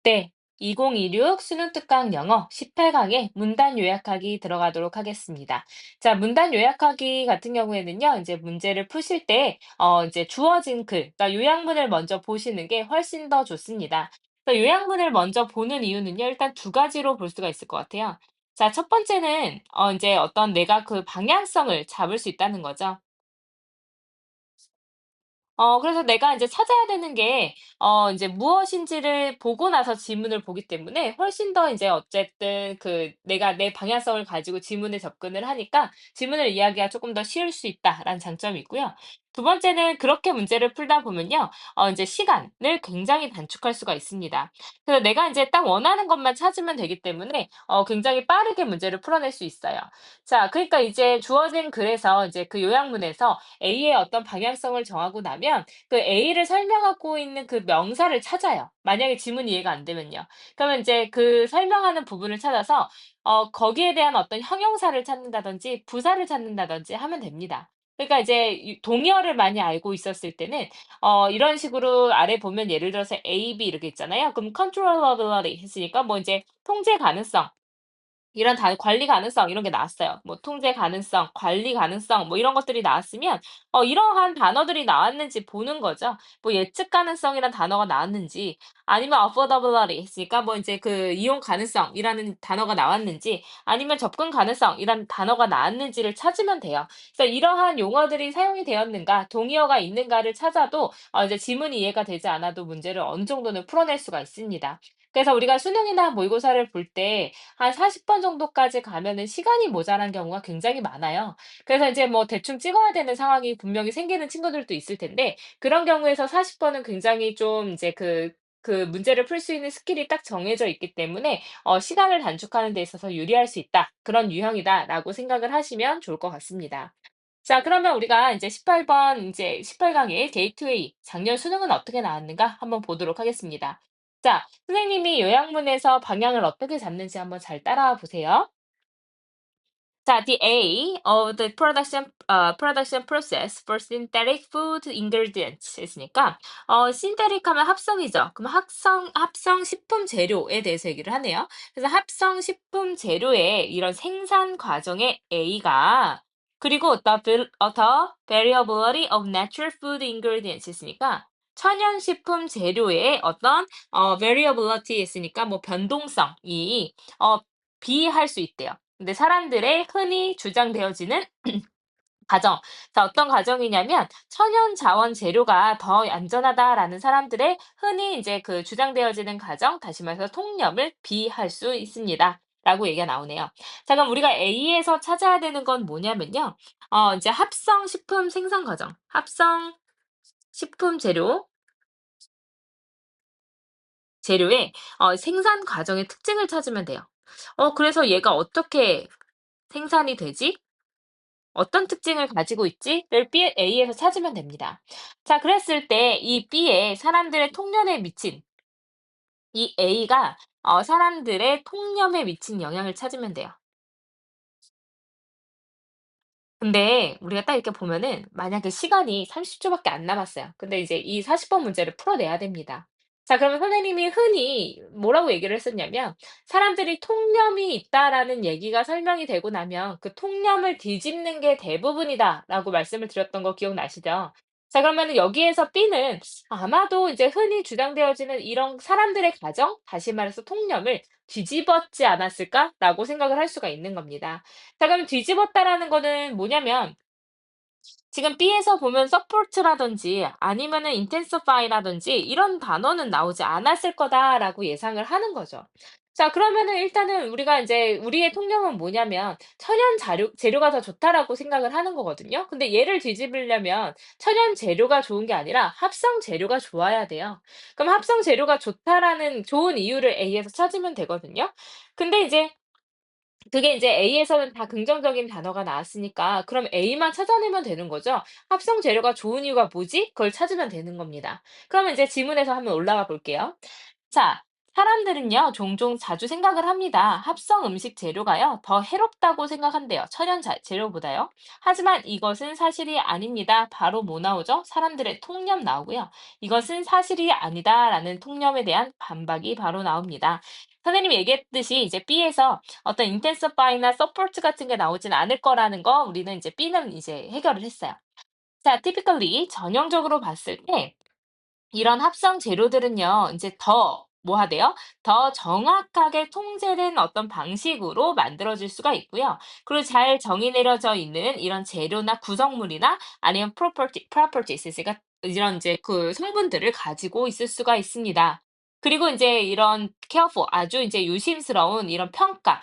네, 2026 수능 특강 영어 18강에 문단 요약하기 들어가도록 하겠습니다. 자, 문단 요약하기 같은 경우에는요, 이제 문제를 푸실 때, 이제 주어진 글, 그러니까 요약문을 먼저 보시는 게 훨씬 더 좋습니다. 그래서 요약문을 먼저 보는 이유는요, 일단 두 가지로 볼 수가 있을 것 같아요. 자, 첫 번째는, 이제 어떤 내가 그 방향성을 잡을 수 있다는 거죠. 그래서 내가 이제 찾아야 되는 게 인제 무엇인지를 보고 나서 지문을 보기 때문에 훨씬 더 인제 어쨌든 그 내가 내 방향성을 가지고 지문에 접근을 하니까 '지문을 이해하기가 쪼끔 더 쉬울 수 있다.'라는 장점이 있고요. 두 번째는 그렇게 문제를 풀다 보면요. 인제 시간을 굉장히 단축할 수가 있습니다. 그래서 내가 인제 딱 원하는 것만 찾으면 되기 때문에 굉장히 빠르게 문제를 풀어낼 수 있어요. 자, 그러니까 이제 주어진 글에서 이제 그 요약문에서 A의 어떤 방향성을 정하고 나면 그 A를 설명하고 있는 그 명사를 찾아요. 만약에 지문이 이해가 안 되면요. 그러면 이제 그 설명하는 부분을 찾아서 거기에 대한 어떤 형용사를 찾는다든지 부사를 찾는다든지 하면 됩니다. 그러니까 이제 동의어를 많이 알고 있었을 때는 이런 식으로 아래 보면 예를 들어서 A, B 이렇게 있잖아요. 그럼 controllability 했으니까 뭐 이제 통제 가능성 이런 관리 가능성 이런 게 나왔어요. 뭐 통제 가능성, 관리 가능성 뭐 이런 것들이 나왔으면 이러한 단어들이 나왔는지 보는 거죠. 뭐 예측 가능성이란 단어가 나왔는지 아니면 affordability 했으니까 뭐 인제 그 이용 가능성이라는 단어가 나왔는지 아니면 접근 가능성이라는 단어가 나왔는지를 찾으면 돼요. 그래서 이러한 용어들이 사용이 되었는가, 동의어가 있는가를 찾아도 이제 지문이 이해가 되지 않아도 문제를 어느 정도는 풀어낼 수가 있습니다. 그래서 우리가 수능이나 모의고사를 볼때 한 40번 정도까지 가면은 시간이 모자란 경우가 굉장히 많아요. 그래서 이제 뭐 대충 찍어야 되는 상황이 분명히 생기는 친구들도 있을 텐데 그런 경우에서 40번은 굉장히 좀 이제 그 문제를 풀 수 있는 스킬이 딱 정해져 있기 때문에 '시간을 단축하는 데 있어서 유리할 수 있다. 그런 유형이다.'라고 생각을 하시면 좋을 것 같습니다. 자, 그러면 우리가 인제 18번 인제 18강의 게이트웨이 작년 수능은 어떻게 나왔는가 한번 보도록 하겠습니다. 자, 선생님이 요약문에서 방향을 어떻게 잡는지 한번 잘 따라와 보세요. 자, the A of the production process for synthetic food ingredients 했으니까 synthetic 하면 합성이죠. 그럼 합성 식품 재료에 대해서 얘기를 하네요. 그래서 합성 식품 재료의 이런 생산 과정의 A가 그리고 the variability of natural food ingredients 했으니까 천연 식품 재료의 어떤 variability 했으니까 뭐 변동성이 어 비할 수 있대요. 근데 사람들의 흔히 주장되어지는 가정. 자, 어떤 가정이냐면 "천연 자원 재료가 더 안전하다."라는 사람들의 흔히 이제 그 주장되어지는 가정, 다시 말해서 통념을 비할 수 있습니다."라고 얘기가 나오네요. 자, 그럼 우리가 A에서 찾아야 되는 건 뭐냐면요. 이제 합성 식품 생산 과정, 합성 식품 재료의 생산 과정의 특징을 찾으면 돼요. 그래서 얘가 어떻게 생산이 되지? 어떤 특징을 가지고 있지?"를 A에서 찾으면 됩니다. 자, 그랬을 때 이 B에 사람들의 통념에 미친 이 A가 사람들의 통념에 미친 영향을 찾으면 돼요. 근데 우리가 딱 이렇게 보면은 만약에 시간이 30초 초밖에 안 남았어요. 근데 이제 이 40번 문제를 풀어내야 됩니다. 자, 그러면 선생님이 흔히 뭐라고 얘기를 했었냐면 "사람들이 통념이 있다."라는 얘기가 설명이 되고 나면 "그 통념을 뒤집는 게 대부분이다."라고 말씀을 드렸던 거 기억나시죠? 자, 그러면은 여기에서 B는 아마도 이제 흔히 주장되어지는 이런 사람들의 가정, 다시 말해서 통념을 뒤집었지 않았을까라고 생각을 할 수가 있는 겁니다. 자, 그럼 뒤집었다라는 거는 뭐냐면 지금 B에서 보면 support라든지 아니면은 intensify라든지 이런 단어는 나오지 않았을 거다라고 예상을 하는 거죠. 자, 그러면은 일단은 우리가 인제 우리의 통념은 뭐냐면 천연 재료가 더 좋다라고 생각을 하는 거거든요. 근데 얘를 뒤집으려면 천연 재료가 좋은 게 아니라 합성 재료가 좋아야 돼요. 그럼 합성 재료가 좋다라는 좋은 이유를 A에서 찾으면 되거든요. 근데 이제 그게 이제 A에서는 다 긍정적인 단어가 나왔으니까 그럼 A만 찾아내면 되는 거죠. 합성 재료가 좋은 이유가 뭐지? 그걸 찾으면 되는 겁니다. 그러면 이제 지문에서 한번 올라가 볼게요. 자, 사람들은요, 종종 자주 생각을 합니다. 합성 음식 재료가요, 더 해롭다고 생각한대요. 재료보다요. 하지만 이것은 사실이 아닙니다. 바로 뭐 나오죠? 사람들의 통념 나오고요. 이것은 사실이 아니다라는 통념에 대한 반박이 바로 나옵니다. 선생님이 얘기했듯이 이제 B에서 어떤 intensify나 support 같은 게 나오진 않을 거라는 거 우리는 이제 B는 이제 해결을 했어요. 자, typically 전형적으로 봤을 때 이런 합성 재료들은요, 이제 더 뭐 하대요? 더 정확하게 통제된 어떤 방식으로 만들어질 수가 있고요. 그리고 잘 정의 내려져 있는 이런 재료나 구성물이나 아니면 properties, 그러니까 이런 이제 그 성분들을 가지고 있을 수가 있습니다. 그리고 이제 이런 careful, 아주 이제 유심스러운 이런 평가,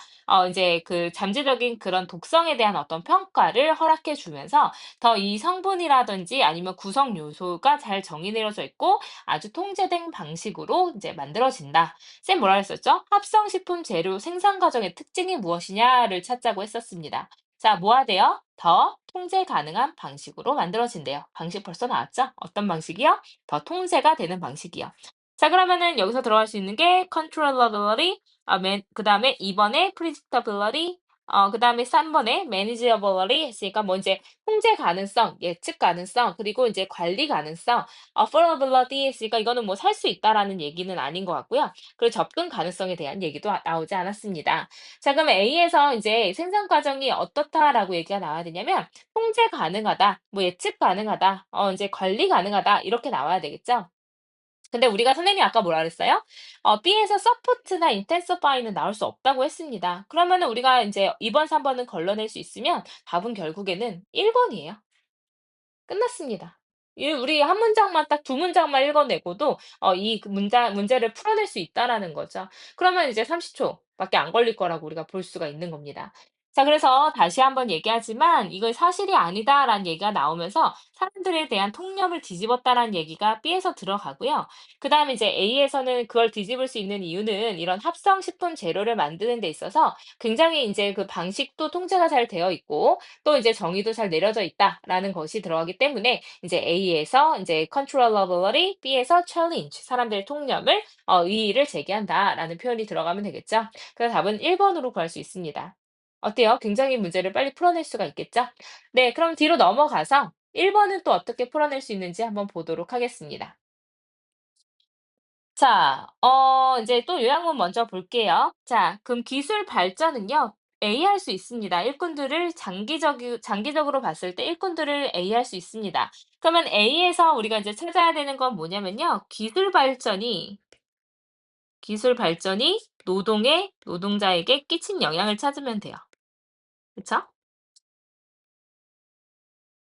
이제 그 잠재적인 그런 독성에 대한 어떤 평가를 허락해 주면서 더 이 성분이라든지 아니면 구성 요소가 잘 정의 내려져 있고 아주 통제된 방식으로 이제 만들어진다. 쌤 뭐라 했었죠? 합성식품 재료 생산 과정의 특징이 무엇이냐를 찾자고 했었습니다. 자, 뭐 하대요? 더 통제 가능한 방식으로 만들어진대요. 방식 벌써 나왔죠? 어떤 방식이요? 더 통제가 되는 방식이요. 자, 그러면은 여기서 들어갈 수 있는 게 controllability, 그 다음에 2번에 predictability, 그 다음에 3번에 manageability 했으니까 뭐 이제 통제 가능성, 예측 가능성, 그리고 이제 관리 가능성, affordability 했으니까 이거는 뭐 살 수 있다라는 얘기는 아닌 것 같고요. 그리고 접근 가능성에 대한 얘기도 나오지 않았습니다. 자, 그러면 A에서 이제 생산 과정이 어떻다라고 얘기가 나와야 되냐면 통제 가능하다, 뭐 예측 가능하다, 이제 관리 가능하다 이렇게 나와야 되겠죠? 근데 우리가 선생님이 아까 뭐라 그랬어요? B에서 서포트나 인텐시파이는 나올 수 없다고 했습니다. 그러면은 우리가 이제 2번, 3번은 걸러낼 수 있으면 답은 결국에는 1번이에요. 끝났습니다. 우리 한 문장만 딱 두 문장만 읽어내고도 이 그 문제를 풀어낼 수 있다라는 거죠. 그러면 이제 30초 밖에 안 걸릴 거라고 우리가 볼 수가 있는 겁니다. 자, 그래서 다시 한번 얘기하지만 "이건 사실이 아니다."라는 얘기가 나오면서 사람들에 대한 통념을 뒤집었다라는 얘기가 B에서 들어가고요. 그다음에 이제 A에서는 그걸 뒤집을 수 있는 이유는 이런 합성 식품 재료를 만드는 데 있어서 굉장히 인제 그 방식도 통제가 잘 되어 있고 또 이제 정의도 잘 내려져 있다라는 것이 들어가기 때문에 이제 A에서 이제 controllability, B에서 challenge, 사람들의 통념을 이의를 제기한다라는 표현이 들어가면 되겠죠. 그래서 답은 1번으로 구할 수 있습니다. 어때요? 굉장히 문제를 빨리 풀어낼 수가 있겠죠? 네, 그럼 뒤로 넘어가서 1번은 또 어떻게 풀어낼 수 있는지 한번 보도록 하겠습니다. 자, 이제 또 요약문 먼저 볼게요. 자, 그럼 기술 발전은요, A할 수 있습니다. 일꾼들을 장기적으로 봤을 때 일꾼들을 A할 수 있습니다. 그러면 A에서 우리가 이제 찾아야 되는 건 뭐냐면요. 기술 발전이 노동자에게 끼친 영향을 찾으면 돼요. 그쵸?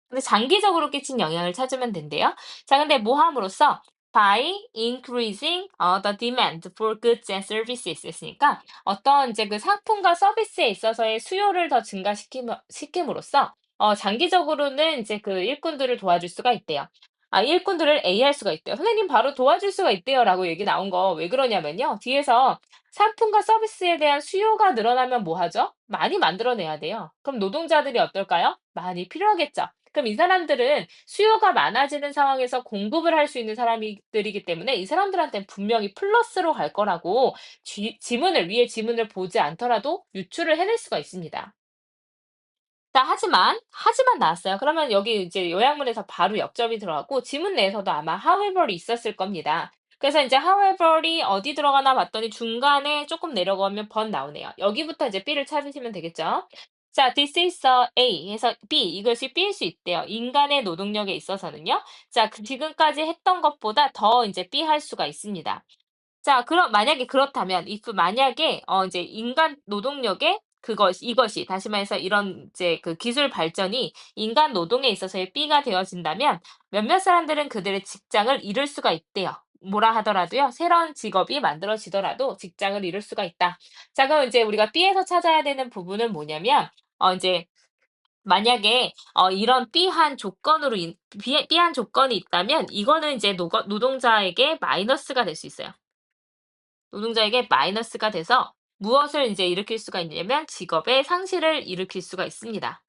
근데 장기적으로 끼친 영향을 찾으면 된대요. 자, 근데 뭐 함으로써 by increasing the demand for goods and services 했으니까 어떤 이제 그 상품과 서비스에 있어서의 수요를 더 시킴으로써 장기적으로는 이제 그 일꾼들을 도와줄 수가 있대요. 일꾼들을 A할 수가 있대요. 선생님 바로 도와줄 수가 있대요라고 얘기 나온 거 왜 그러냐면요. 뒤에서 상품과 서비스에 대한 수요가 늘어나면 뭐 하죠? 많이 만들어내야 돼요. 그럼 노동자들이 어떨까요? 많이 필요하겠죠. 그럼 이 사람들은 수요가 많아지는 상황에서 공급을 할 수 있는 사람들이기 때문에 이 사람들한테는 분명히 플러스로 갈 거라고 위에 지문을 보지 않더라도 유추를 해낼 수가 있습니다. 자, 하지만 나왔어요. 그러면 여기 이제 요약문에서 바로 역점이 들어가고 지문 내에서도 아마 however이 있었을 겁니다. 그래서 이제 however이 어디 들어가나 봤더니 중간에 조금 내려가면 but 나오네요. 여기부터 이제 B를 찾으시면 되겠죠. 자, this is A 해서 B, 이것이 B일 수 있대요. 인간의 노동력에 있어서는요. 자, 지금까지 했던 것보다 더 이제 B 할 수가 있습니다. 자, 그럼 만약에 그렇다면 if 만약에 이제 인간 노동력의 이것이 다시 말해서 이런 이제 그 기술 발전이 인간 노동에 있어서의 B가 되어진다면 몇몇 사람들은 그들의 직장을 잃을 수가 있대요. 뭐라 하더라도요. 새로운 직업이 만들어지더라도 직장을 잃을 수가 있다. 자, 그럼 이제 우리가 B에서 찾아야 되는 부분은 뭐냐면 이제 만약에 이런 B한 조건이 있다면 이거는 이제 노동자에게 마이너스가 될 수 있어요. 노동자에게 마이너스가 돼서 무엇을 이제 일으킬 수가 있냐면 직업의 상실을 일으킬 수가 있습니다.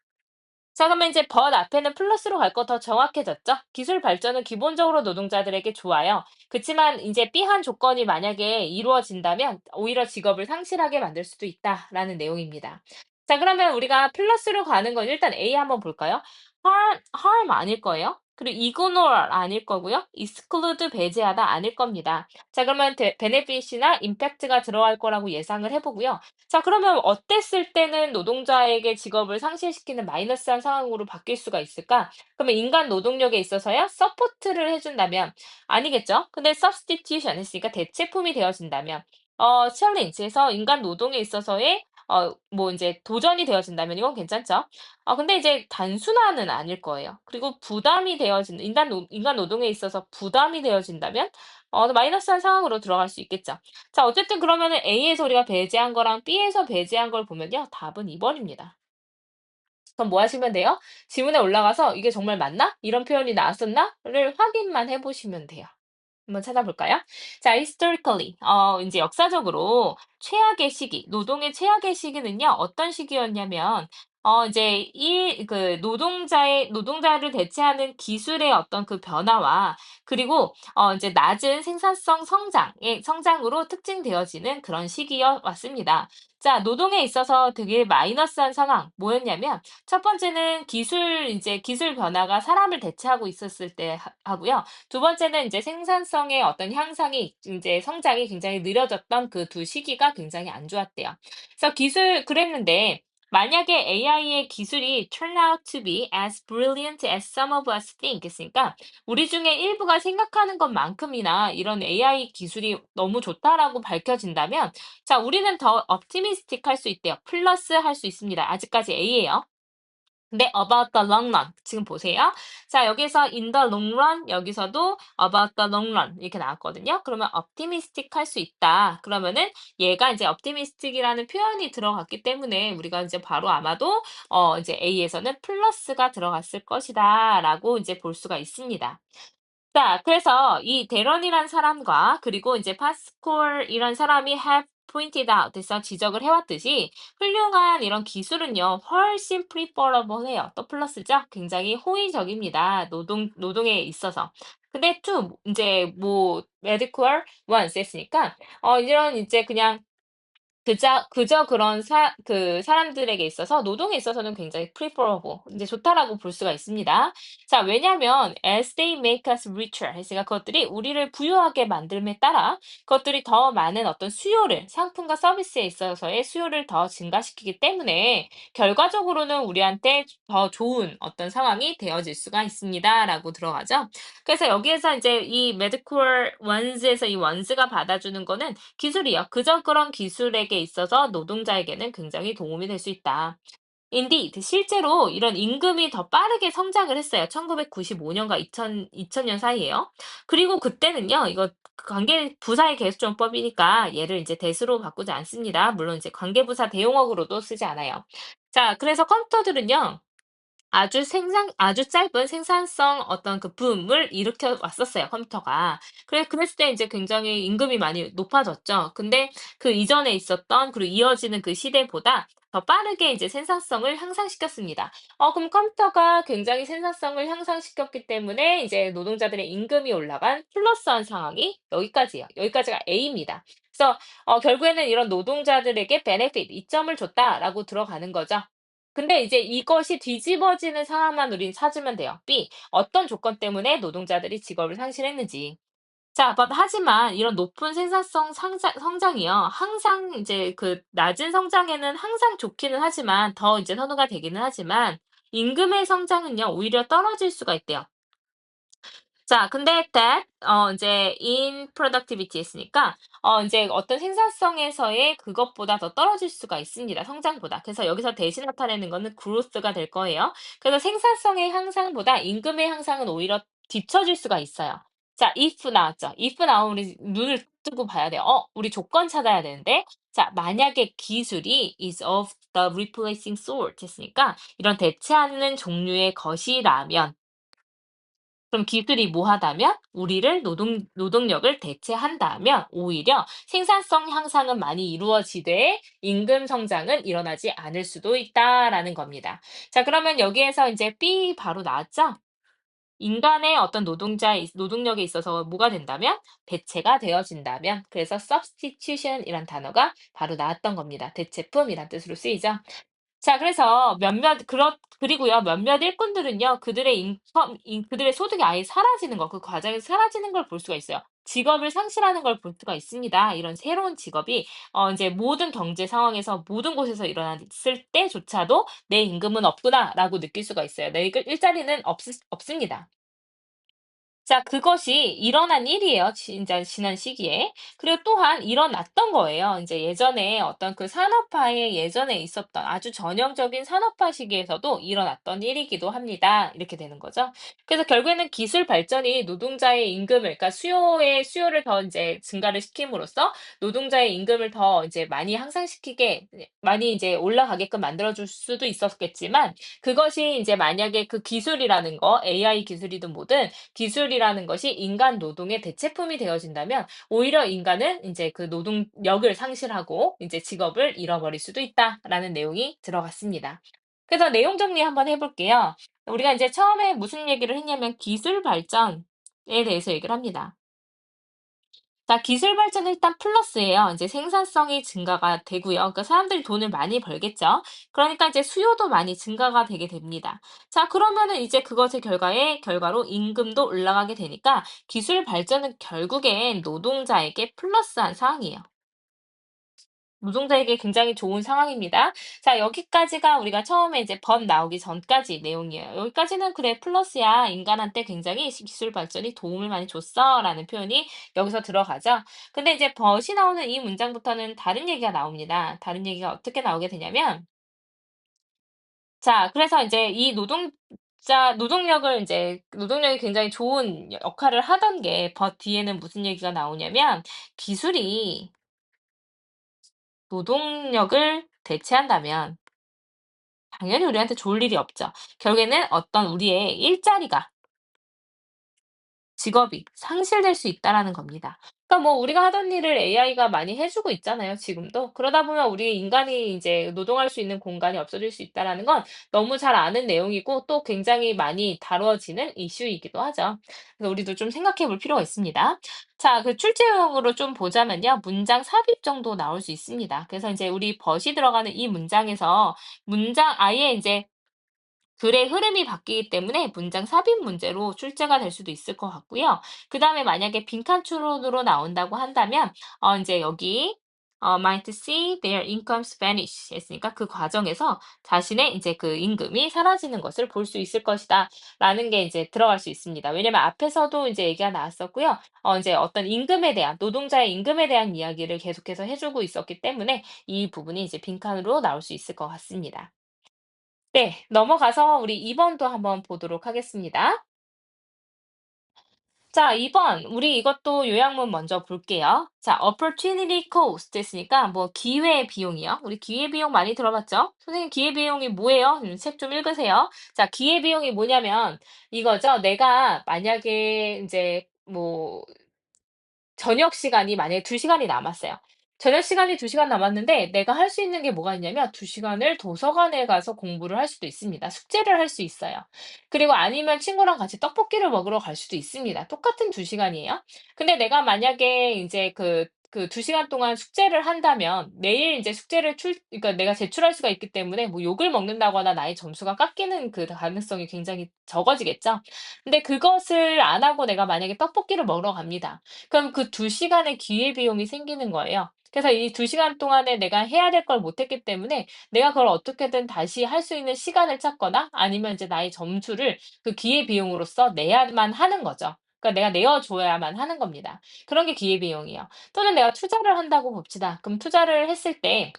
자, 그러면 이제 but 앞에는 플러스로 갈 거 더 정확해졌죠? 기술 발전은 기본적으로 노동자들에게 좋아요. 그치만 이제 B한 조건이 만약에 이루어진다면 오히려 직업을 상실하게 만들 수도 있다라는 내용입니다. 자, 그러면 우리가 플러스로 가는 건 일단 A 한번 볼까요? harm 아닐 거예요. 그리고 ignore 아닐 거고요. exclude 배제하다 아닐 겁니다. 자, 그러면 benefit이나 impact가 들어갈 거라고 예상을 해보고요. 자, 그러면 어땠을 때는 노동자에게 직업을 상실시키는 마이너스한 상황으로 바뀔 수가 있을까? 그러면 인간 노동력에 있어서요, 서포트를 해준다면 아니겠죠? 근데 substitution 했으니까 대체품이 되어진다면, challenge에서 인간 노동에 있어서의 뭐 이제 도전이 되어진다면 이건 괜찮죠? 근데 이제 단순화는 아닐 거예요. 그리고 부담이 되어진 인간 노동에 있어서 부담이 되어진다면 마이너스한 상황으로 들어갈 수 있겠죠. 자, 어쨌든 그러면은 A에서 우리가 배제한 거랑 B에서 배제한 걸 보면요. 답은 2번입니다. 그럼 뭐 하시면 돼요? 지문에 올라가서 '이게 정말 맞나? 이런 표현이 나왔었나?'를 확인만 해 보시면 돼요. 한번 찾아볼까요? 자, historically, 인제 역사적으로 최악의 시기, 노동의 최악의 시기는요, 어떤 시기였냐면, 이제 노동자를 대체하는 기술의 어떤 그 변화와, 그리고, 이제 낮은 생산성 성장으로 특징되어지는 그런 시기여 왔습니다. 자, 노동에 있어서 되게 마이너스한 상황, 뭐였냐면, 첫 번째는 기술 변화가 사람을 대체하고 있었을 때 하고요. 두 번째는 이제 생산성의 어떤 향상이 인제 성장이 굉장히 느려졌던 그 두 시기가 굉장히 안 좋았대요. 그래서 그랬는데 만약에 AI의 기술이 turn out to be as brilliant as some of us think 했으니까 우리 중에 일부가 생각하는 것만큼이나 이런 AI 기술이 너무 좋다라고 밝혀진다면 자, 우리는 더 optimistic 할 수 있대요. 플러스 할 수 있습니다. 아직까지 A예요. 근데 about the long run 지금 보세요. 자, 여기서 in the long run 여기서도 about the long run 이렇게 나왔거든요. 그러면 optimistic 할 수 있다. 그러면은 얘가 이제 optimistic이라는 표현이 들어갔기 때문에 우리가 이제 바로 아마도 이제 A에서는 플러스가 들어갔을 것이다라고 이제 볼 수가 있습니다. 자, 그래서 이 데런이란 사람과 그리고 이제 파스콜이란 사람이 have pointed out 해서 지적을 해왔듯이 훌륭한 이런 기술은요, 훨씬 preferable 해요. 또 플러스죠? 굉장히 호의적입니다. 노동에 있어서. 근데 to, 이제 뭐, medical ones 했으니까, 이런 이제 그냥 그저 그런 사람들에게 있어서 노동에 있어서는 굉장히 preferable 인제 좋다라고 볼 수가 있습니다. 자, 왜냐면 as they make us richer 했으니까 그것들이 우리를 부유하게 만듦에 따라 그것들이 더 많은 어떤 상품과 서비스에 있어서의 수요를 더 증가시키기 때문에 결과적으로는 우리한테 더 좋은 어떤 상황이 되어질 수가 있습니다라고 들어가죠. 그래서 여기에서 인제 이 medical ones에서 이 ones가 받아주는 거는 기술이요. 그저 그런 기술에게 있어서 노동자에게는 굉장히 도움이 될 수 있다. Indeed, 실제로 이런 임금이 더 빠르게 성장을 했어요. 1995년과 2000년 사이에요. 그리고 그때는요, 이거 부사의 계수종법이니까 얘를 이제 대수로 바꾸지 않습니다. 물론 이제 관계부사 대용어로도 쓰지 않아요. 자, 그래서 컴퓨터들은요, 아주 짧은 생산성 어떤 그 붐을 일으켜 왔었어요, 컴퓨터가. 그랬을 때 이제 굉장히 임금이 많이 높아졌죠. 근데 그 이전에 있었던 그리고 이어지는 그 시대보다 더 빠르게 이제 생산성을 향상시켰습니다. 그럼 컴퓨터가 굉장히 생산성을 향상시켰기 때문에 이제 노동자들의 임금이 올라간 플러스한 상황이 여기까지예요. 여기까지가 A입니다. 그래서 결국에는 이런 노동자들에게 benefit, 이점을 줬다라고 들어가는 거죠. 근데 이제 이것이 뒤집어지는 상황만 우린 찾으면 돼요. B. 어떤 조건 때문에 노동자들이 직업을 상실했는지. 자, 하지만 이런 높은 생산성 성장이요. 항상 이제 그 낮은 성장에는 항상 좋기는 하지만 더 이제 선호가 되기는 하지만 임금의 성장은요. 오히려 떨어질 수가 있대요. 자, 근데 that 인제 in productivity 했으니까 인제 어떤 생산성에서의 그것보다 더 떨어질 수가 있습니다, 성장보다. 그래서 여기서 대신 나타내는 거는 growth가 될 거예요. 그래서 생산성의 향상보다 임금의 향상은 오히려 뒤처질 수가 있어요. 자, if 나왔죠. if 나오면 우리 눈을 뜨고 봐야 돼요. 우리 조건 찾아야 되는데 자, 만약에 기술이 is of the replacing sort 했으니까 이런 대체하는 종류의 것이라면 그럼 기술이 뭐하다면 우리를 노동력을 대체한다면 오히려 생산성 향상은 많이 이루어지되 임금 성장은 일어나지 않을 수도 있다라는 겁니다. 자, 그러면 여기에서 이제 B 바로 나왔죠? 인간의 어떤 노동력에 있어서 뭐가 된다면 대체가 되어진다면 그래서 substitution이란 단어가 바로 나왔던 겁니다. 대체품이란 뜻으로 쓰이죠. 자, 그래서 그리고요. 몇몇 일꾼들은요. 그들의 소득이 아예 사라지는 거, 그 과정에서 사라지는 걸 볼 수가 있어요. 직업을 상실하는 걸 볼 수가 있습니다. 이런 새로운 직업이 인제 모든 경제 상황에서 모든 곳에서 일어났을 때조차도 '내 임금은 없구나.'라고 느낄 수가 있어요. 내 일자리는 없습니다. 자, 그것이 일어난 일이에요, 진짜 지난 시기에. 그리고 또한 일어났던 거예요. 인제 예전에 어떤 그 산업화에 예전에 있었던 아주 전형적인 산업화 시기에서도 일어났던 일이기도 합니다. 이렇게 되는 거죠. 그래서 결국에는 기술 발전이 노동자의 임금을 그러니까 수요를 더 인제 증가를 시킴으로써 노동자의 임금을 더 이제 많이 향상시키게 많이 이제 올라가게끔 만들어 줄 수도 있었겠지만 그것이 인제 만약에 그 기술이라는 거 AI 기술이든 뭐든 기술이라는 것이 인간 노동의 대체품이 되어진다면 오히려 인간은 인제 그 노동력을 상실하고 인제 직업을 잃어버릴 수도 있다라는 내용이 들어갔습니다. 그래서 내용 정리 한번 해 볼게요. 우리가 인제 처음에 무슨 얘기를 했냐면 기술 발전에 대해서 얘기를 합니다. 자, 기술 발전은 일단 플러스예요. 이제 생산성이 증가가 되고요. 그러니까 사람들이 돈을 많이 벌겠죠. 그러니까 이제 수요도 많이 증가가 되게 됩니다. 자, 그러면은 이제 그것의 결과로 임금도 올라가게 되니까 기술 발전은 결국엔 노동자에게 플러스한 상황이에요. 노동자에게 굉장히 좋은 상황입니다. 자, 여기까지가 우리가 처음에 이제 번 나오기 전까지 내용이에요. 여기까지는 그래, 플러스야. 인간한테 굉장히 기술 발전이 도움을 많이 줬어. 라는 표현이 여기서 들어가죠. 근데 이제 벗이 나오는 이 문장부터는 다른 얘기가 나옵니다. 다른 얘기가 어떻게 나오게 되냐면, 자, 그래서 이제 이 노동력이 굉장히 좋은 역할을 하던 게 벗 뒤에는 무슨 얘기가 나오냐면, 기술이 노동력을 대체한다면 당연히 우리한테 좋을 일이 없죠. 결국에는 어떤 우리의 일자리가 직업이 상실될 수 있다라는 겁니다. 그러니까 뭐 우리가 하던 일을 AI가 많이 해 주고 있잖아요, 지금도. 그러다 보면 우리 인간이 이제 노동할 수 있는 공간이 없어질 수 있다라는 건 너무 잘 아는 내용이고 또 굉장히 많이 다뤄지는 이슈이기도 하죠. 그래서 우리도 좀 생각해 볼 필요가 있습니다. 자, 그 출제용으로 좀 보자면요. 문장 삽입 정도 나올 수 있습니다. 그래서 이제 우리 벗이 들어가는 이 문장에서 아예 이제 글의 흐름이 바뀌기 때문에 문장 삽입 문제로 출제가 될 수도 있을 것 같고요. 그다음에 만약에 빈칸 추론으로 나온다고 한다면 인제 여기 might see their incomes vanish 했으니까 그 과정에서 자신의 인제 그 임금이 사라지는 것을 볼 수 있을 것이다라는 게 이제 들어갈 수 있습니다. 왜냐면 앞에서도 인제 얘기가 나왔었고요. 인제 어떤 임금에 대한 노동자의 임금에 대한 이야기를 계속해서 해 주고 있었기 때문에 이 부분이 이제 빈칸으로 나올 수 있을 것 같습니다. 네. 넘어가서 우리 2 번도 한번 보도록 하겠습니다. 자, 2 번 우리 이것도 요약문 먼저 볼게요. 자, opportunity cost 했으니까 뭐 기회 비용이요. 우리 기회 비용 많이 들어봤죠? "선생님 기회 비용이 뭐예요?" 책 좀 읽으세요. 자, 기회 비용이 뭐냐면 이거죠. 내가 만약에 인제 뭐 저녁 시간이 만약에 2 시간이 남았어요. 저녁 시간이 2 시간 남았는데 내가 할 수 있는 게 뭐가 있냐면 2 시간을 도서관에 가서 공부를 할 수도 있습니다. 숙제를 할 수 있어요. 그리고 아니면 친구랑 같이 떡볶이를 먹으러 갈 수도 있습니다. 똑같은 2 시간이에요. 근데 내가 만약에 인제 그 2 시간 동안 숙제를 한다면 내일 인제 그러니까 내가 제출할 수가 있기 때문에 뭐 욕을 먹는다거나 나의 점수가 깎이는 그 가능성이 굉장히 적어지겠죠. 근데 그것을 안 하고 내가 만약에 떡볶이를 먹으러 갑니다. 그럼 그 2 시간의 기회비용이 생기는 거예요. 그래서 이 2 시간 동안에 내가 해야 될 걸 못 했기 때문에 내가 그걸 어떻게든 다시 할 수 있는 시간을 찾거나 아니면 이제 나의 점수를 그 기회비용으로써 내야만 하는 거죠. 그러니까 내가 내어 줘야만 하는 겁니다. 그런 게 기회비용이에요. 또는 내가 투자를 한다고 봅시다. 그럼 투자를 했을 때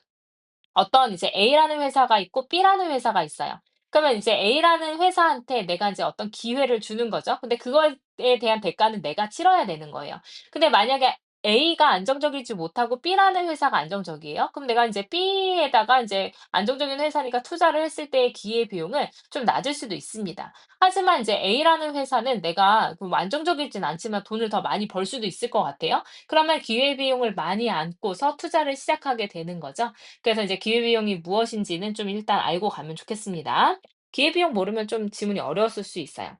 어떤 이제 A라는 회사가 있고 B라는 회사가 있어요. 그러면 이제 A라는 회사한테 내가 이제 어떤 기회를 주는 거죠. 근데 그거에 대한 대가는 내가 치러야 되는 거예요. 근데 만약에 A가 안정적이지 못하고 B라는 회사가 안정적이에요. 그럼 내가 인제 B에다가 인제 안정적인 회사니까 투자를 했을 때의 기회비용은 좀 낮을 수도 있습니다. 하지만 인제 A라는 회사는 내가 그 뭐 안정적이진 않지만 돈을 더 많이 벌 수도 있을 것 같아요. 그러면 기회비용을 많이 안고서 투자를 시작하게 되는 거죠. 그래서 이제 기회비용이 무엇인지는 좀 일단 알고 가면 좋겠습니다. 기회비용 모르면 좀 지문이 어려웠을 수 있어요.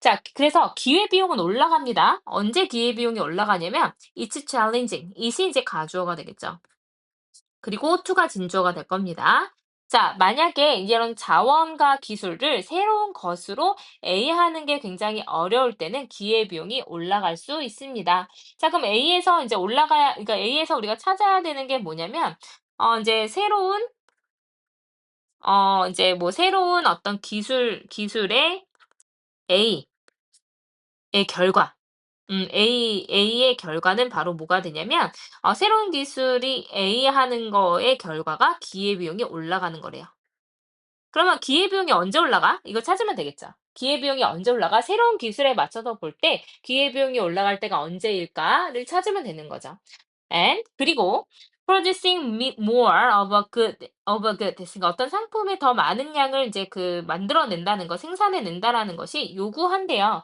자, 그래서 기회비용은 올라갑니다. 언제 기회비용이 올라가냐면 it's challenging. it이 이제 가주어가 되겠죠. 그리고 to가 진주어가 될 겁니다. 자, 만약에 이런 자원과 기술을 새로운 것으로 A하는 게 굉장히 어려울 때는 기회비용이 올라갈 수 있습니다. 자, 그럼 A에서 이제 올라가야, 그러니까 A에서 우리가 찾아야 되는 게 뭐냐면, 이제 새로운, 이제 뭐 새로운 어떤 기술의 A의 결과. A의 결과는 바로 뭐가 되냐면 새로운 기술이 A 하는 거의 결과가 기회비용이 올라가는 거래요. 그러면 기회비용이 언제 올라가? 이거 찾으면 되겠죠. 기회비용이 언제 올라가? 새로운 기술에 맞춰서 볼 때 기회비용이 올라갈 때가 언제일까를 찾으면 되는 거죠. And 그리고 producing more of a good 됐으니까 어떤 상품의 더 많은 양을 이제 그 만들어낸다는 거, 생산해낸다라는 것이 요구한대요.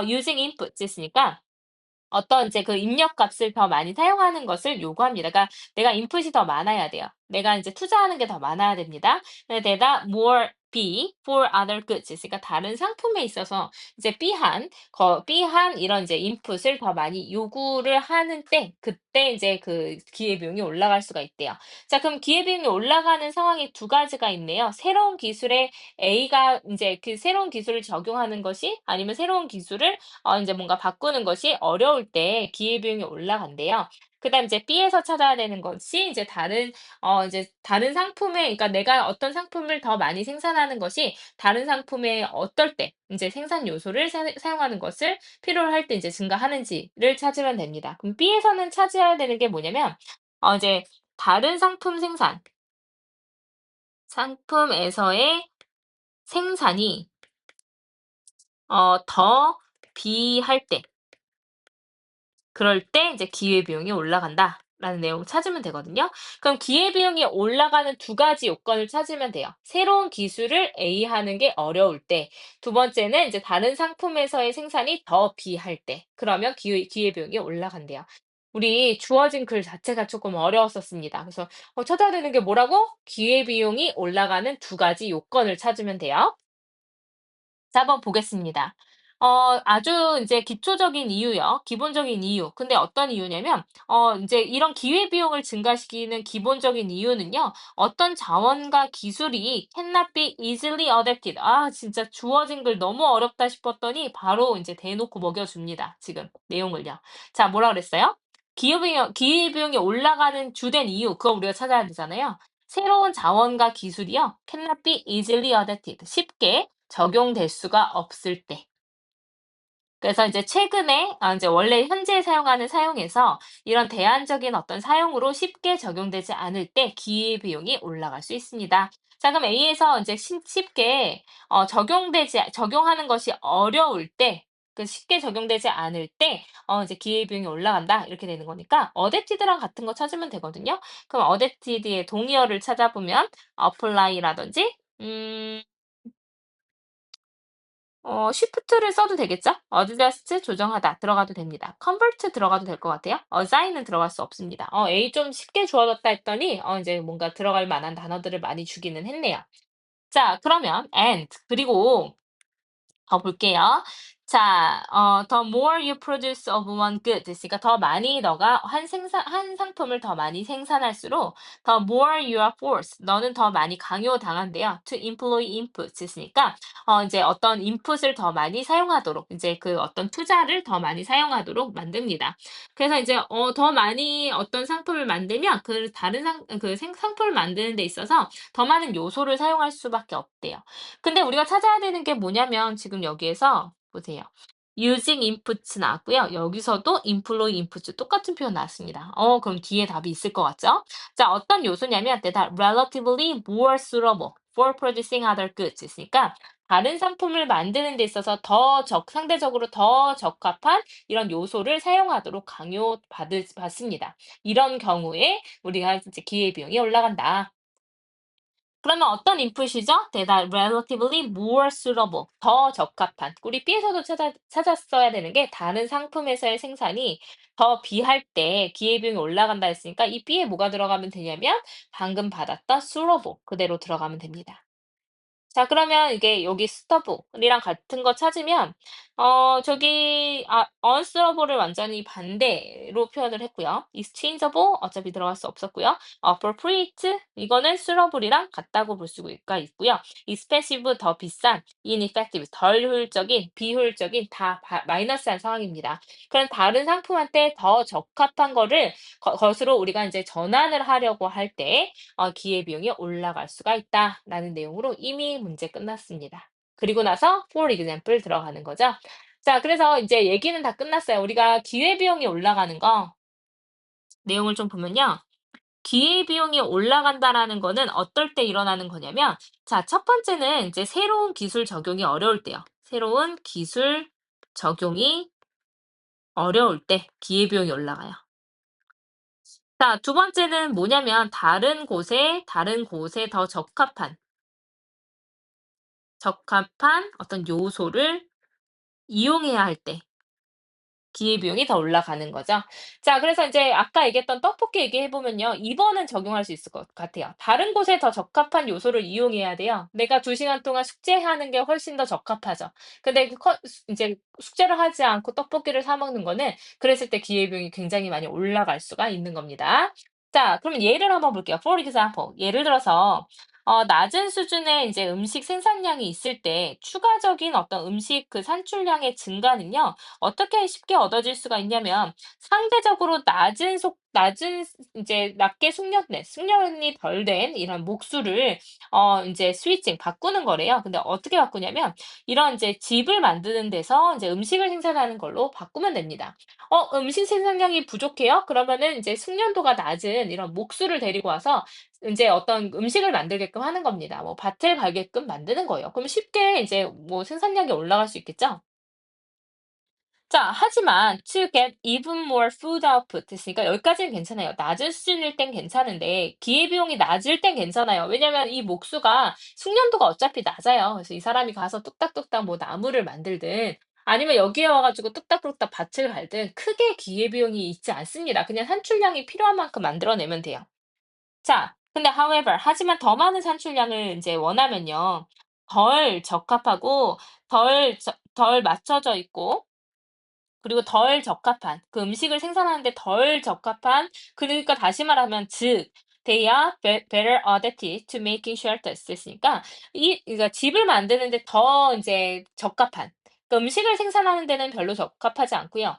using inputs 했으니까 어떤 이제 그 입력값을 더 많이 사용하는 것을 요구합니다. 그러니까 내가 인풋이 더 많아야 돼요. 내가 인제 투자하는 게 더 많아야 됩니다. 데다 more B for other goods 그러니까 다른 상품에 있어서 이제 B한 이런 이제 인풋을 더 많이 요구를 하는 때 그때 이제 그 기회비용이 올라갈 수가 있대요. 자, 그럼 기회비용이 올라가는 상황이 두 가지가 있네요. 새로운 기술에 A가 인제 그 새로운 기술을 적용하는 것이 아니면 새로운 기술을 인제 뭔가 바꾸는 것이 어려울 때 기회비용이 올라간대요. 그다음 이제 B에서 찾아야 되는 것이 이제 이제 다른 상품에 그러니까 내가 어떤 상품을 더 많이 생산하는 것이 다른 상품에 어떨 때 인제 생산 요소를 사용하는 것을 필요로 할 때 인제 증가하는지를 찾으면 됩니다. 그럼 B에서는 찾아야 되는 게 뭐냐면 이제 다른 상품에서의 생산이 더 비할 때 그럴 때 이제 기회비용이 올라간다라는 내용을 찾으면 되거든요. 그럼 기회비용이 올라가는 두 가지 요건을 찾으면 돼요. 새로운 기술을 A 하는 게 어려울 때, 두 번째는 이제 다른 상품에서의 생산이 더 B할 때, 그러면 기회비용이 올라간대요. 우리 주어진 글 자체가 조금 어려웠었습니다. 그래서 찾아야 되는 게 뭐라고? 기회비용이 올라가는 두 가지 요건을 찾으면 돼요. 자, 한번 보겠습니다. 아주 이제 기초적인 이유요. 기본적인 이유. 근데 어떤 이유냐면 인제 이런 기회비용을 증가시키는 기본적인 이유는요. 어떤 자원과 기술이 cannot be easily adapted. 아, 진짜 주어진 글 너무 어렵다 싶었더니 바로 인제 대놓고 먹여 줍니다, 지금 내용을요. 자, 뭐라 그랬어요? 기회비용이 올라가는 주된 이유, 그거 우리가 찾아야 되잖아요. 새로운 자원과 기술이요. cannot be easily adapted. 쉽게 적용될 수가 없을 때. 그래서 이제 최근에 인제 원래 현재 사용하는 사용에서 이런 대안적인 어떤 사용으로 쉽게 적용되지 않을 때 기회비용이 올라갈 수 있습니다. 자, 그럼 A에서 인제 쉽게 적용하는 것이 어려울 때 그 쉽게 적용되지 않을 때 이제 기회비용이 올라간다 이렇게 되는 거니까 adapted랑 같은 거 찾으면 되거든요. 그럼 adapted의 동의어를 찾아보면 apply라든지 shift를 써도 되겠죠? adjust 조정하다 들어가도 됩니다. convert 들어가도 될 것 같아요. assign은 들어갈 수 없습니다. A 좀 쉽게 주어졌다 했더니 이제 뭔가 들어갈 만한 단어들을 많이 주기는 했네요. 자, 그러면 and 그리고 더 볼게요. 자, the more you produce of one good 그러니까 더 많이 너가 한 상품을 더 많이 생산할수록 the more you are forced 너는 더 많이 강요당한대요. to employ inputs 했으니까 이제 어떤 인풋을 더 많이 사용하도록 이제 그 어떤 투자를 더 많이 사용하도록 만듭니다. 그래서 이제 더 많이 어떤 상품을 만들면 그 다른 상품을 만드는 데 있어서 더 많은 요소를 사용할 수밖에 없대요. 근데 우리가 찾아야 되는 게 뭐냐면 지금 여기에서 보세요. using inputs 나왔고요. 여기서도 employ inputs 똑같은 표현 나왔습니다. 그럼 뒤에 답이 있을 것 같죠? 자, 어떤 요소냐면 that are relatively more suitable for producing other goods 있으니까 다른 상품을 만드는 데 있어서 상대적으로 더 적합한 이런 요소를 사용하도록 받습니다. 이런 경우에 우리가 이제 기회비용이 올라간다. 그러면 어떤 인풋이죠? That are relatively more suitable. 더 적합한. 우리 B에서도 찾았어야 되는 게 다른 상품에서의 생산이 더 B할 때 기회비용이 올라간다 했으니까 이 B에 뭐가 들어가면 되냐면 방금 받았던 suitable 그대로 들어가면 됩니다. 자 그러면 이게 여기 suitable이랑 같은 거 찾으면 저기 unsurables 완전히 반대로 표현을 했고요. exchangeable 어차피 들어갈 수 없었고요. appropriate 이거는 suitable이랑 같다고 볼 수가 있고요. expensive 더 비싼, ineffective 덜 효율적인, 비효율적인 다 마이너스한 상황입니다. 그럼 다른 상품한테 더 적합한 거를 것으로 우리가 이제 전환을 하려고 할 때 기회비용이 올라갈 수가 있다라는 내용으로 이미 문제 끝났습니다. 그리고 나서 for example 들어가는 거죠. 자, 그래서 이제 얘기는 다 끝났어요. 우리가 기회비용이 올라가는 거 내용을 좀 보면요. 기회비용이 올라간다라는 거는 어떨 때 일어나는 거냐면, 자, 첫 번째는 이제 새로운 기술 적용이 어려울 때요. 새로운 기술 적용이 어려울 때 기회비용이 올라가요. 자, 두 번째는 뭐냐면 다른 곳에 더 적합한 어떤 요소를 이용해야 할 때 기회비용이 더 올라가는 거죠. 자 그래서 인제 아까 얘기했던 떡볶이 얘기해 보면요. 2 번은 적용할 수 있을 것 같아요. 다른 곳에 더 적합한 요소를 이용해야 돼요. 내가 2 시간 동안 숙제하는 게 훨씬 더 적합하죠. 근데 그 커 수 인제 숙제를 하지 않고 떡볶이를 사 먹는 거는 그랬을 때 기회비용이 굉장히 많이 올라갈 수가 있는 겁니다. 자 그럼 예를 한번 볼게요. For example 예를 들어서 낮은 수준의 인제 음식 생산량이 있을 때 추가적인 어떤 음식 그 산출량의 증가는요. 어떻게 쉽게 얻어질 수가 있냐면 상대적으로 낮은 이제 낮게 숙련이 덜 된 이런 목수를 인제 스위칭 바꾸는 거래요. 근데 어떻게 바꾸냐면 이런 인제 집을 만드는 데서 인제 음식을 생산하는 걸로 바꾸면 됩니다. 음식 생산량이 부족해요? 그러면은 인제 숙련도가 낮은 이런 목수를 데리고 와서 인제 어떤 음식을 만들게끔 하는 겁니다. 뭐 밭을 갈게끔 만드는 거예요. 그럼 쉽게 이제 뭐 생산량이 올라갈 수 있겠죠? 자, 하지만 to get even more food output 했으니까 여기까지는 괜찮아요. 낮은 수준일 땐 괜찮은데 기회비용이 낮을 땐 괜찮아요. 왜냐면 이 목수가 숙련도가 어차피 낮아요. 그래서 이 사람이 가서 뚝딱뚝딱 뭐 나무를 만들든 아니면 여기에 와 가지고 뚝딱뚝딱 밭을 갈든 크게 기회비용이 있지 않습니다. 그냥 산출량이 필요한 만큼 만들어내면 돼요. 자, 근데 however 하지만 더 많은 산출량을 인제 원하면요. 덜 적합하고 덜 맞춰져 있고 그리고 덜 적합한 그 음식을 생산하는 데 덜 적합한 그러니까 다시 말하면 즉 they are better adapted to making shelters 했으니까 그러니까 집을 만드는 데 더 인제 적합한 그러니까 음식을 생산하는 데는 별로 적합하지 않고요.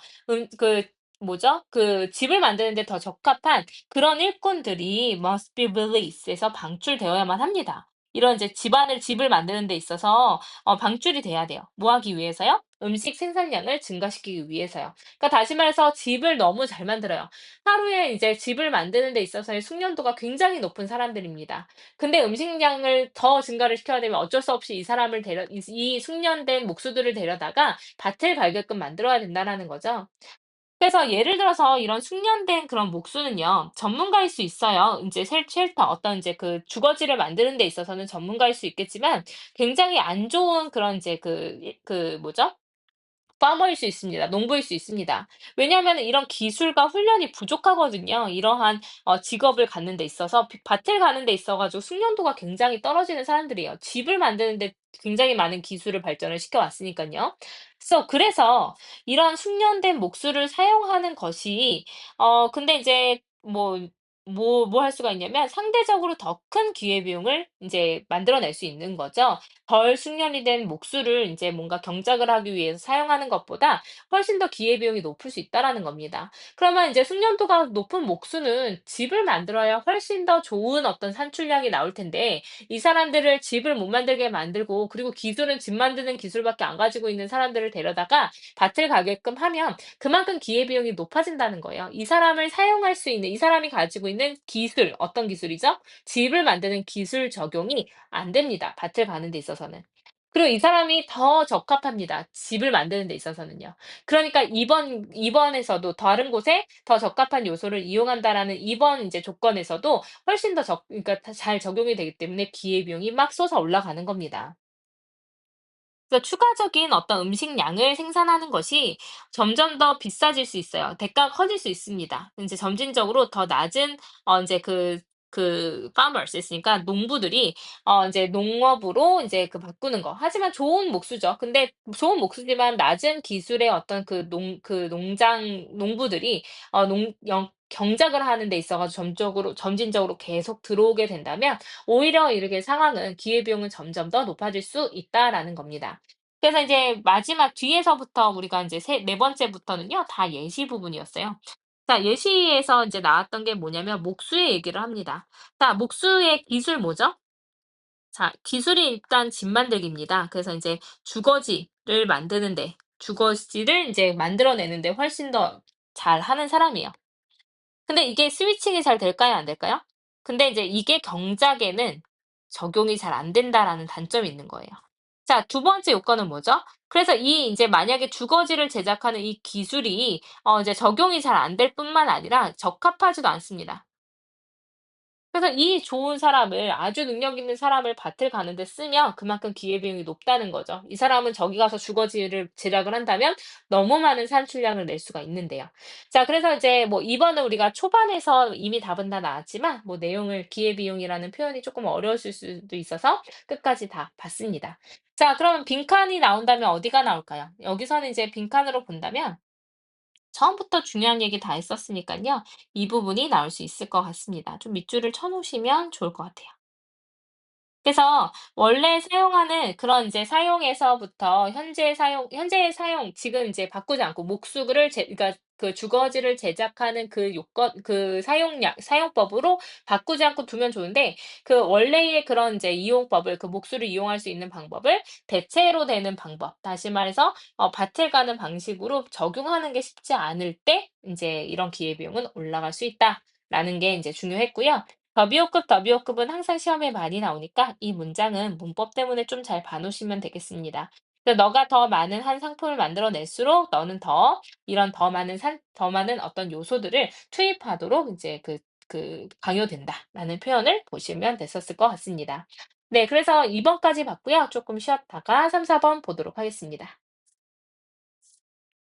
그 뭐죠? 그 집을 만드는 데 더 적합한 그런 일꾼들이 must be released에서 방출되어야만 합니다. 이런 이제 집을 만드는 데 있어서 방출이 돼야 돼요. 뭐 하기 위해서요? 음식 생산량을 증가시키기 위해서요. 그러니까 다시 말해서 집을 너무 잘 만들어요. 하루에 이제 집을 만드는 데 있어서의 숙련도가 굉장히 높은 사람들입니다. 근데 음식량을 더 증가를 시켜야 되면 어쩔 수 없이 이 사람을 이 숙련된 목수들을 데려다가 밭을 갈게끔 만들어야 된다라는 거죠. 그래서 예를 들어서 이런 숙련된 그런 목수는요. 전문가일 수 있어요. 인제 쉘터 어떤 인제 그 주거지를 만드는 데 있어서는 전문가일 수 있겠지만 굉장히 안 좋은 그런 인제 그 뭐죠? 파머일 수 있습니다. 농부일 수 있습니다. 왜냐하면은 이런 기술과 훈련이 부족하거든요. 이러한 직업을 갖는 데 있어서 밭을 가는 데 있어 가지고 숙련도가 굉장히 떨어지는 사람들이에요. 집을 만드는 데 굉장히 많은 기술을 발전을 시켜 왔으니깐요. 그래서 이런 숙련된 목수를 사용하는 것이 근데 이제 뭐 할 수가 있냐면 상대적으로 더 큰 기회비용을 인제 만들어낼 수 있는 거죠. 덜 숙련이 된 목수를 인제 뭔가 경작을 하기 위해서 사용하는 것보다 훨씬 더 기회비용이 높을 수 있다라는 겁니다. 그러면 인제 숙련도가 높은 목수는 집을 만들어야 훨씬 더 좋은 어떤 산출량이 나올 텐데 이 사람들을 집을 못 만들게 만들고 그리고 기술은 집 만드는 기술밖에 안 가지고 있는 사람들을 데려다가 밭을 가게끔 하면 그만큼 기회비용이 높아진다는 거예요. 이 사람을 사용할 수 있는 이 사람이 가지고 있는 기술, 어떤 기술이죠? 집을 만드는 기술 적용이 안 됩니다, 밭을 가는 데 있어서는. 그리고 이 사람이 더 적합합니다, 집을 만드는 데 있어서는요. 그러니까 이번에서도 다른 곳에 더 적합한 요소를 이용한다라는 이번 인제 조건에서도 훨씬 더 그러니까 잘 적용이 되기 때문에 기회비용이 막 솟아 올라가는 겁니다. 그래서 추가적인 어떤 음식량을 생산하는 것이 점점 더 비싸질 수 있어요. 대가가 커질 수 있습니다. 인제 점진적으로 더 낮은 인제 farmers 있으니까 농부들이 인제 농업으로 인제 바꾸는 거. 하지만 좋은 목수죠. 근데 좋은 목수지만 낮은 기술의 어떤 농장 농부들이 농 영 경작을 하는 데 있어 가지고 점진적으로 계속 들어오게 된다면 오히려 이렇게 상황은 기회비용은 점점 더 높아질 수 있다라는 겁니다. 그래서 이제 마지막 뒤에서부터 우리가 인제 네 번째부터는요 다 예시 부분이었어요. 자, 예시에서 인제 나왔던 게 뭐냐면 목수의 얘기를 합니다. 자, 목수의 기술 뭐죠? 자, 기술이 일단 집 만들기입니다. 그래서 인제 주거지를 만드는데 주거지를 인제 만들어내는데 훨씬 더 잘하는 사람이에요. 근데 이게 스위칭이 잘 될까요? 안 될까요? 근데 이제 이게 경작에는 적용이 잘 안 된다라는 단점이 있는 거예요. 자, 두 번째 요건은 뭐죠? 그래서 이 인제 만약에 주거지를 제작하는 이 기술이 이제 적용이 잘 안 될 뿐만 아니라 적합하지도 않습니다. 그래서 이 좋은 사람을 아주 능력 있는 사람을 밭을 가는 데 쓰면 그만큼 기회비용이 높다는 거죠. 이 사람은 저기 가서 주거지를 제작을 한다면 너무 많은 산출량을 낼 수가 있는데요. 자, 그래서 이제 뭐 이번은 우리가 초반에서 이미 답은 다 나왔지만 뭐 내용을 기회비용이라는 표현이 조금 어려웠을 수도 있어서 끝까지 다 봤습니다. 자, 그러면 빈칸이 나온다면 어디가 나올까요? 여기서는 이제 빈칸으로 본다면 처음부터 중요한 얘기 다 했었으니깐요. 이 부분이 나올 수 있을 것 같습니다. 좀 밑줄을 쳐 놓으시면 좋을 것 같아요. 그래서 원래 사용하는 그런 이제 사용에서부터 현재 사용 지금 이제 바꾸지 않고 목수를 그러니까 그 주거지를 제작하는 그 요건 사용법으로 바꾸지 않고 두면 좋은데 그 원래의 그런 이제 이용법을 그 목수를 이용할 수 있는 방법을 대체로 되는 방법, 다시 말해서 밭을 가는 방식으로 적용하는 게 쉽지 않을 때 인제 이런 기회비용은 올라갈 수 있다라는 게 인제 중요했고요. 더비호급은 항상 시험에 많이 나오니까 이 문장은 문법 때문에 좀 잘 봐 놓으시면 되겠습니다. 그래서 "너가 더 많은 한 상품을 만들어 낼수록 너는 이런 더 많은 어떤 요소들을 투입하도록 인제 강요된다."라는 표현을 보시면 됐었을 것 같습니다. 네, 그래서 2 번까지 봤고요. 쪼끔 쉬었다가 3-4번 보도록 하겠습니다.